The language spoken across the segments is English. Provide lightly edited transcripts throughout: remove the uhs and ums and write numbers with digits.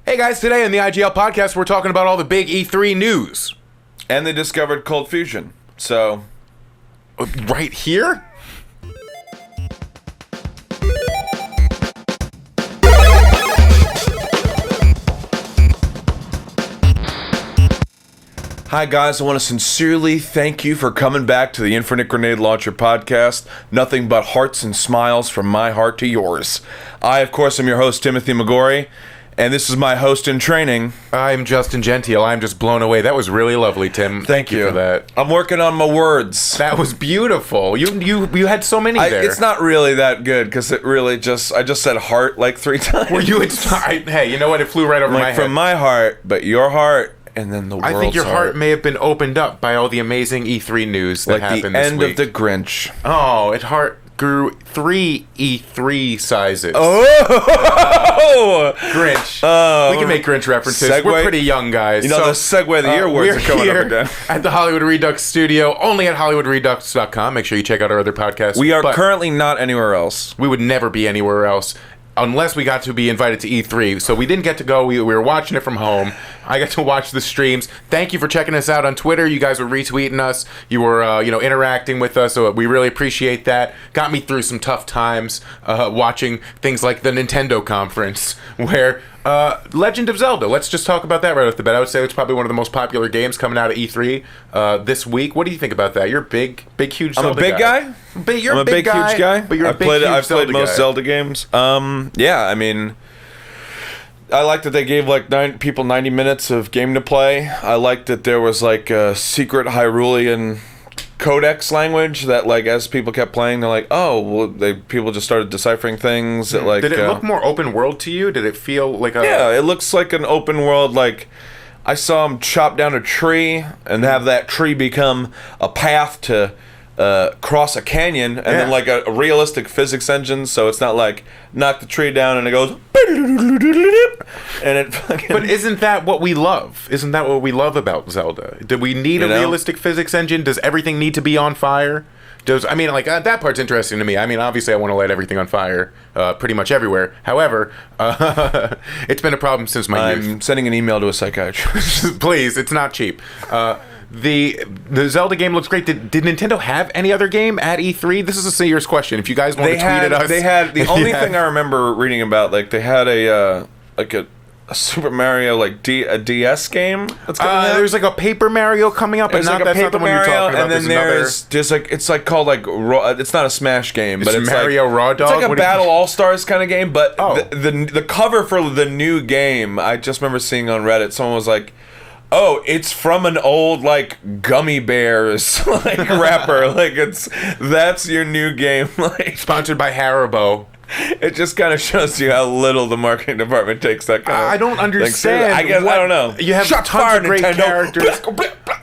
Hey guys, today on the IGL podcast, we're talking about all the big E3 news. And they discovered cold fusion. So, right here? hi guys, I want to sincerely thank you for coming back to the Infinite Grenade Launcher podcast. Nothing but hearts and smiles from my heart to yours. I, of course, am your host, Timothy McGorry. And this is my host in training. I'm Justin Gentile. I'm just blown away. That was really lovely, Tim. Thank you for that. I'm working on my words. That was beautiful. You had so many there. It's not really that good because it really I just said heart like 3 times. Were you? Hey, you know what? It flew right over my head. From my heart, but your heart, and then the world's heart. I think your heart may have been opened up by all the amazing E3 news that happened this week. Like the end of the Grinch. Oh, it grew 3 E3 sizes. Oh! Grinch. We can make Grinch references. We're pretty young guys. You know, the segue of the year words are coming up and down. At the Hollywood Redux studio, only at HollywoodRedux.com. Make sure you check out our other podcasts. We are currently not anywhere else. We would never be anywhere else. Unless we got to be invited to E3. So we didn't get to go. We were watching it from home. I got to watch the streams. Thank you for checking us out on Twitter. You guys were retweeting us. You were, interacting with us. So we really appreciate that. Got me through some tough times watching things like the Nintendo conference where Legend of Zelda. Let's just talk about that right off the bat. I would say it's probably one of the most popular games coming out of E3 this week. What do you think about that? You're a big, huge Zelda guy. I'm a big guy? You're a big, huge guy. But you're a big, huge I've played most guy. Zelda games. Yeah, I mean, I like that they gave like 90 minutes of game to play. I like that there was like a secret Hyrulean codex language that, like, as people kept playing, they're like, oh, well, people just started deciphering things. That, like, did it look more open world to you? Did it feel like a... Yeah, it looks like an open world. Like, I saw him chop down a tree and have that tree become a path to cross a canyon, and then like a realistic physics engine, so it's not like knock the tree down and it goes and it fucking... But isn't that what we love? Isn't that what we love about Zelda? Do we need a realistic physics engine? Does everything need to be on fire? That part's interesting to me. I mean, obviously I want to light everything on fire pretty much everywhere. However, it's been a problem since my youth. I'm sending an email to a psychiatrist. Please, it's not cheap. The Zelda game looks great. Did Nintendo have any other game at E3? This is a serious question. If you guys want to tweet at us, they had the only thing I remember reading about. Like they had a Super Mario a DS game. There's like a Paper Mario coming up, and that's not the one you're talking about. And then there's it's like called like it's not a Smash game, but it's Mario like, Raw Dog. It's like a Battle All Stars kind of game. But the cover for the new game, I just remember seeing on Reddit. Someone was like, oh, it's from an old like Gummy Bears like wrapper. Like that's your new game. Like sponsored by Haribo. It just kind of shows you how little the marketing department takes that kind of... I don't understand. I don't know. You have tons of great characters.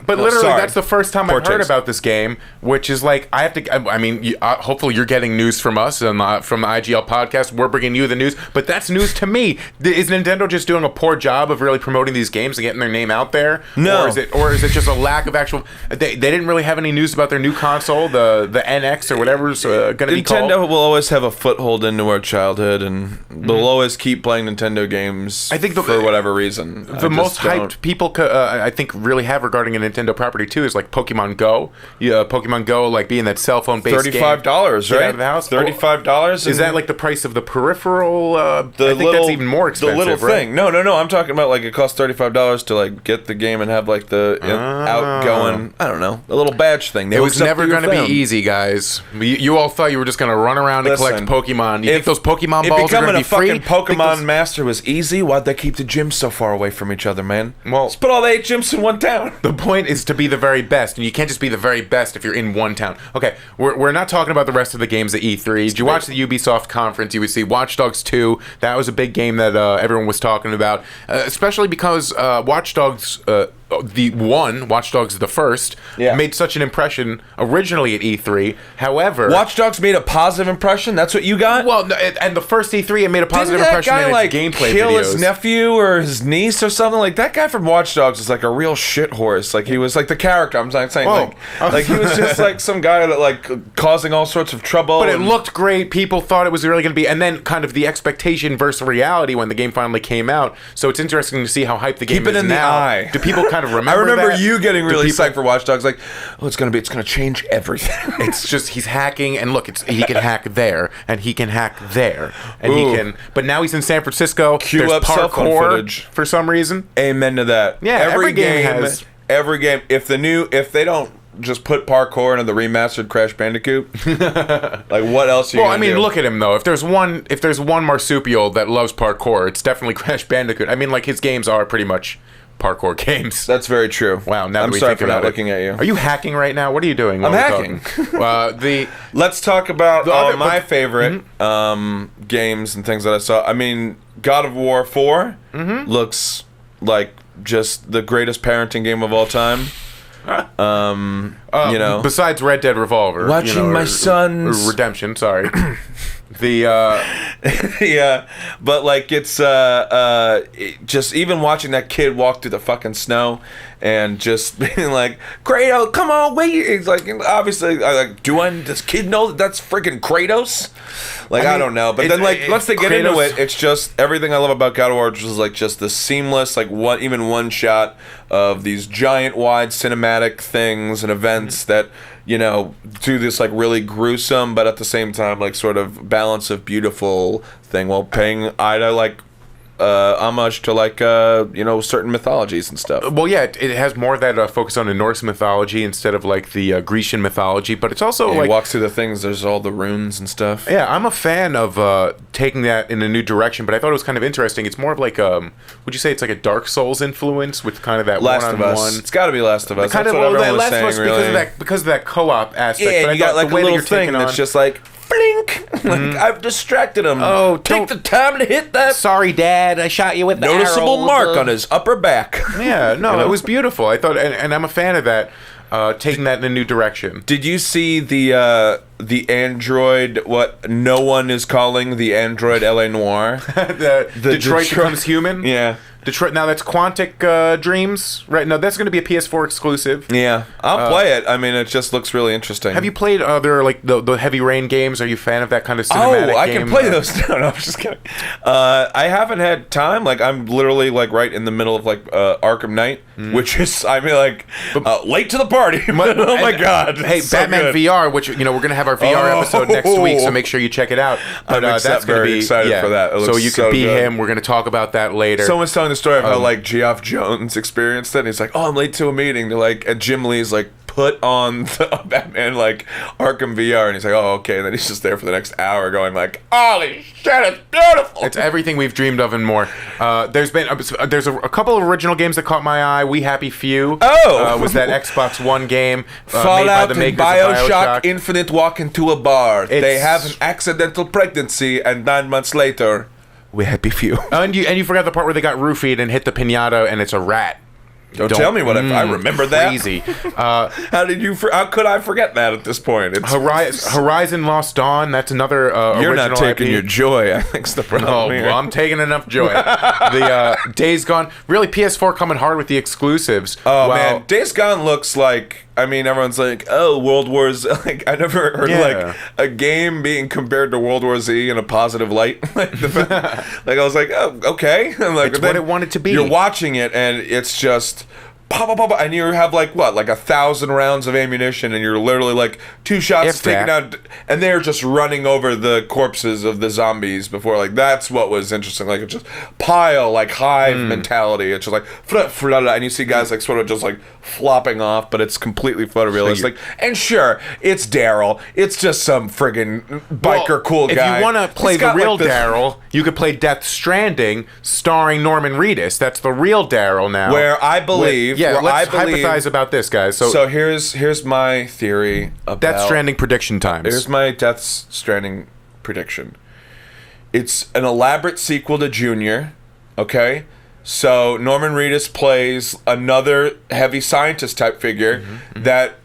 But literally, that's the first time I've heard about this game, which is like, I have to... I mean, hopefully you're getting news from us and from the IGL podcast. We're bringing you the news, but that's news to me. Is Nintendo just doing a poor job of really promoting these games and getting their name out there? No. Or is it just a lack of actual... They didn't really have any news about their new console, the NX or whatever's going to be called. Nintendo will always have a foothold into our childhood, and they'll always keep playing Nintendo games. I think for whatever reason. The most hyped people, I think, really have regarding a Nintendo property too is like Pokemon Go. Pokemon Go, like being that cell phone based game. $35, right? Out of the house. $35. Is that like the price of the peripheral? I think that's even more expensive. The little thing. No. I'm talking about like it costs $35 to like get the game and have like the outgoing. I don't know, a little badge thing. It was never going to be easy, guys. You all thought you were just going to run around and collect Pokemon. You think those Pokemon balls are going to be free? If becoming a fucking Pokemon master was easy, why'd they keep the gyms so far away from each other, man? Well, let's put all the 8 gyms in one town. The point is to be the very best, and you can't just be the very best if you're in one town. Okay, we're not talking about the rest of the games at E3. Did you watch the Ubisoft conference? You would see Watch Dogs 2. That was a big game that everyone was talking about, especially because Watch Dogs Watch Dogs the first, made such an impression originally at E3. However, Watch Dogs made a positive impression. That's what you got. Well, and the first E3, it made a positive impression in its gameplay kill videos. his nephew or his niece or something? Like, that guy from Watch Dogs is like a real shit horse. Like, he was like the character. I'm saying, like he was just like some guy that like causing all sorts of trouble. But it looked great. People thought it was really going to be, and then kind of the expectation versus reality when the game finally came out. So it's interesting to see how hyped the game is now. Keep it in the eye. Do people kind of remember? I remember that? you getting really psyched for Watch Dogs. Like, it's gonna change everything. It's just he's hacking, and look, he can hack there, and he can hack there, and he can. But now he's in San Francisco. Cue There's up cell phone parkour footage for some reason. Amen to that. Yeah, every game has. Every game. If they don't just put parkour into the remastered Crash Bandicoot, like, what else are you gonna do? Look at him though. If there's one marsupial that loves parkour, it's definitely Crash Bandicoot. I mean, like, his games are pretty much parkour games. That's very true. Wow. Now I'm that we sorry think for about not looking at you. Are you hacking right now? What are you doing? I'm hacking. Let's talk about my favorite games and things that I saw. I mean, God of War 4 looks like just the greatest parenting game of all time. Besides Red Dead Revolver, watching my son's Redemption. Sorry. Yeah, but like, it's just even watching that kid walk through the fucking snow and just being like, Kratos, come on, wait. It's like, obviously, does this kid know that that's freaking Kratos? Like, I don't know, but then, like, once they get into it, it's just everything I love about God of War, which is like just the seamless, like, one shot of these giant wide cinematic things and events that, do this like really gruesome, but at the same time, like, sort of balance of beautiful thing, while paying like homage to, like, certain mythologies and stuff. Well, yeah, it has more of that focus on the Norse mythology instead of like the Grecian mythology, but it's also like, he walks through the things. There's all the runes and stuff. Yeah, I'm a fan of taking that in a new direction, but I thought it was kind of interesting. It's more of like would you say it's like a Dark Souls influence with kind of that Last of Us? one-on-one? It's got to be Last of Us. Kind That's of what everyone was Last of saying, Us really. because of that co-op aspect. Yeah, but you got like a little thing that's just like, blink. Like, I've distracted him. Oh, take the time to hit that. Sorry, Dad, I shot you with the noticeable arrow. mark on his upper back. Yeah, no, it was beautiful. I thought, and I'm a fan of that. Taking that in a new direction. Did you see the android? What no one is calling the android LA Noire? the Detroit becomes human. Yeah. Detroit. Now that's Quantic Dreams, right? No, that's going to be a PS4 exclusive. Yeah, I'll play it. I mean, it just looks really interesting. Have you played other like the Heavy Rain games? Are you a fan of that kind of cinematic game? I can play those. No, I'm just kidding. I haven't had time. Like, I'm literally like right in the middle of like Arkham Knight, which is, I mean, like, late to the party. Oh my god! Hey, so Batman good. VR, which we're gonna have our VR episode next week, so make sure you check it out. But I'm that's gonna very be excited for that. So you can be good. him. We're gonna talk about that later. Someone's telling the story of how like Geoff Jones experienced it. And he's like, "Oh, I'm late to a meeting." They're like, and Jim Lee's like, put on the Batman like Arkham VR, and he's like, "Oh, okay." And then he's just there for the next hour, going like, "Holy shit, it's beautiful!" It's everything we've dreamed of and more. There's a couple of original games that caught my eye. We Happy Few. Was that Xbox One game Fallout made by the makers and of Bioshock Infinite walk into a bar. They have an accidental pregnancy, and 9 months later, we Happy Few. And you forgot the part where they got roofied and hit the pinata, and it's a rat. Don't tell me what I remember that. Crazy. How could I forget that at this point? It's Horizon Lost Dawn. That's another You're original not taking IP. your joy. I think's the problem here. Well, I'm taking enough joy. The Days Gone. Really, PS4 coming hard with the exclusives. Man, Days Gone looks like. I mean, everyone's like, "Oh, World War Z." Like, I never heard like a game being compared to World War Z in a positive light. Like, I was like, "Oh, okay." And like, it's what it wanted to be. You're watching it, and it's just. Pop, pop, pop, and you have like 1,000 rounds of ammunition, and you're literally like 2 shots taken out, and they're just running over the corpses of the zombies before. Like, that's what was interesting. Like, it's just pile, like hive mentality. It's just like and you see guys like sort of just like flopping off, but it's completely photorealistic. And sure, it's Daryl. It's just some friggin' biker cool guy. If you want to play the real Daryl, you could play Death Stranding, starring Norman Reedus. That's the real Daryl now. Where I believe. Let's hypothesize about this, guys. So here's my theory about Death Stranding prediction times. Here's my Death Stranding prediction. It's an elaborate sequel to Junior, okay? So Norman Reedus plays another heavy scientist type figure that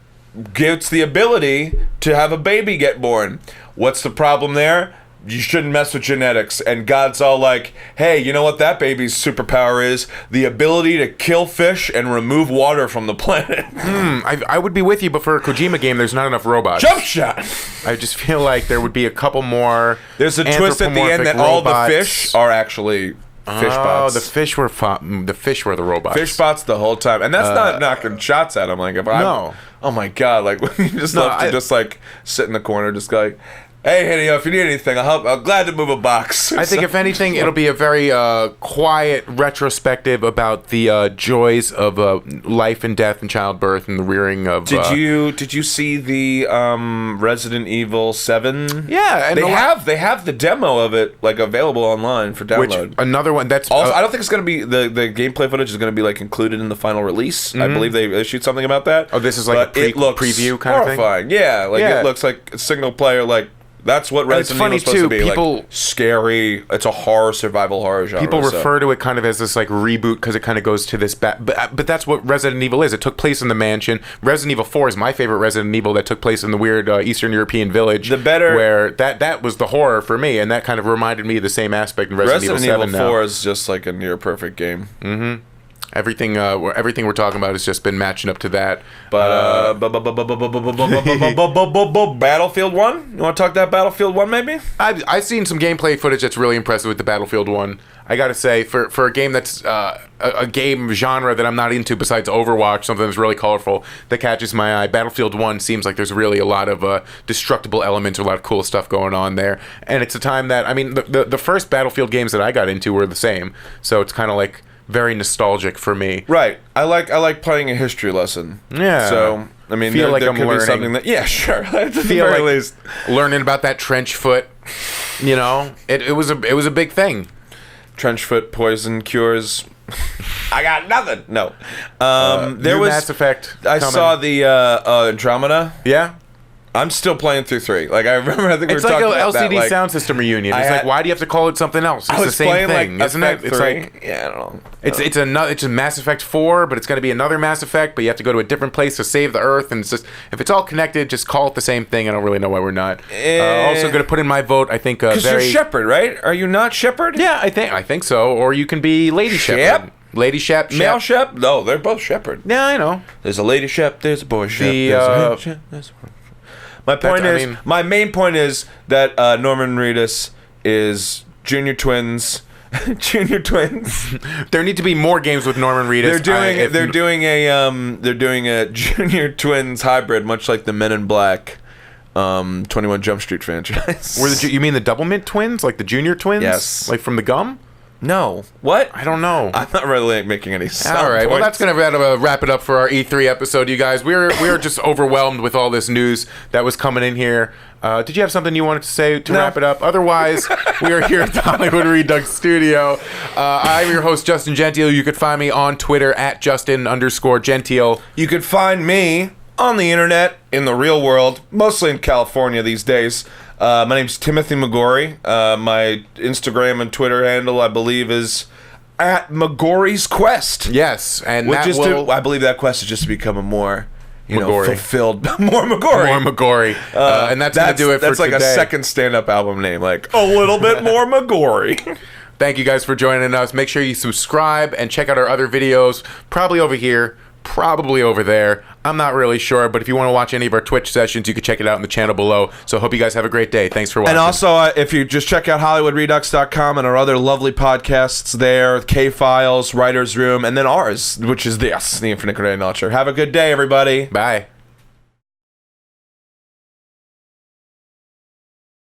gets the ability to have a baby get born. What's the problem there? You shouldn't mess with genetics. And God's all like, hey, you know what that baby's superpower is? The ability to kill fish and remove water from the planet. I would be with you, but for a Kojima game, there's not enough robots. Jump shot! I just feel like there would be a couple more. There's a twist at the end that all the fish are actually fish bots. Oh, the fish were the robots. Fish bots the whole time. And that's not knocking shots at them. Like, if No. Oh my God, like, you just love to just, like, sit in the corner, just go like, hey, Hideo, if you need anything, I'll help. I'm glad to move a box. I think, if anything, it'll be a very quiet retrospective about the joys of life and death and childbirth and the rearing of. Did you see the Resident Evil 7? Yeah, and they have the demo of it like available online for download. Which another one that's also, I don't think it's gonna be the gameplay footage is gonna be like included in the final release. I believe they issued something about that. Oh, this is like a preview kind horrifying. of thing. Yeah, like it looks like a single player like. That's what Resident Evil is supposed to be. Like, scary. It's a survival horror genre. People refer to it kind of as this like reboot because it kind of goes to this but that's what Resident Evil is. It took place in the mansion. Resident Evil 4 is my favorite Resident Evil that took place in the weird Eastern European village. Where that was the horror for me, and that kind of reminded me of the same aspect in Resident Evil 7 Evil 4 is just like a near perfect game. Mm-hmm. Everything we're talking about has just been matching up to that. But Battlefield 1? You want to talk that Battlefield 1 maybe? I've seen some gameplay footage that's really impressive with the Battlefield 1. I gotta say, for a game that's a game genre that I'm not into besides Overwatch, something that's really colorful that catches my eye, Battlefield 1 seems like there's really a lot of destructible elements, a lot of cool stuff going on there. And it's a time that, I mean, the first Battlefield games that I got into were the same. So it's kind of like very nostalgic for me. Right. I like playing a history lesson. Yeah. So I mean, feel like there I'm could learning. be something that sure. At the Feel very like least, learning about that trench foot. You know, it was a big thing. Trench foot poison cures. I got nothing. No. There was Mass Effect. I saw the Andromeda. Yeah. I'm still playing through 3. Like I remember, I think It's we were like talking an about that, LCD like, sound system reunion. It's like, why do you have to call it something else? It's the same thing, isn't it? It's like, I don't know. It's a Mass Effect 4, but it's going to be another Mass Effect, but you have to go to a different place to save the Earth, and it's just, if it's all connected, just call it the same thing. I don't really know why we're not. Also going to put in my vote. I think because you're Shepard, right? Are you not Shepard? Yeah, I think so. Or you can be Lady Shepard. Lady Shep, male Shep? No, they're both Shepard. Yeah, I know. There's a Lady Shep. There's a boy Shep. The there's my main point is that Norman Reedus is junior twins. Junior twins. There need to be more games with Norman Reedus. They're doing a junior twins hybrid, much like the Men in Black 21 Jump Street franchise. You mean the Double Mint twins, like the junior twins? Yes. Like from the gum? No. What? I don't know. I'm not really making any sense. All right. Well, that's going to wrap it up for our E3 episode, you guys. We were just overwhelmed with all this news that was coming in here. Did you have something you wanted to say to wrap it up? Otherwise, we are here at the Hollywood Redux studio. I'm your host, Justin Gentile. You could find me on Twitter at Justin_Gentile. You could find me on the internet, in the real world, mostly in California these days. My name's Timothy McGorry. My Instagram and Twitter handle, I believe, is at McGorry's Quest. Yes, and I believe that quest is just to become a more fulfilled, more McGorry. More McGorry. And that's going to do it for today. That's like a second stand-up album name, like, a little bit more McGorry. Thank you guys for joining us. Make sure you subscribe and check out our other videos, probably over here, probably over there. I'm not really sure, but if you want to watch any of our Twitch sessions, you can check it out in the channel below. So hope you guys have a great day. Thanks for watching. And also, if you just check out HollywoodRedux.com and our other lovely podcasts there, K-Files, Writer's Room, and then ours, which is this, the Infinite Grenade Launcher. Have a good day, everybody. Bye.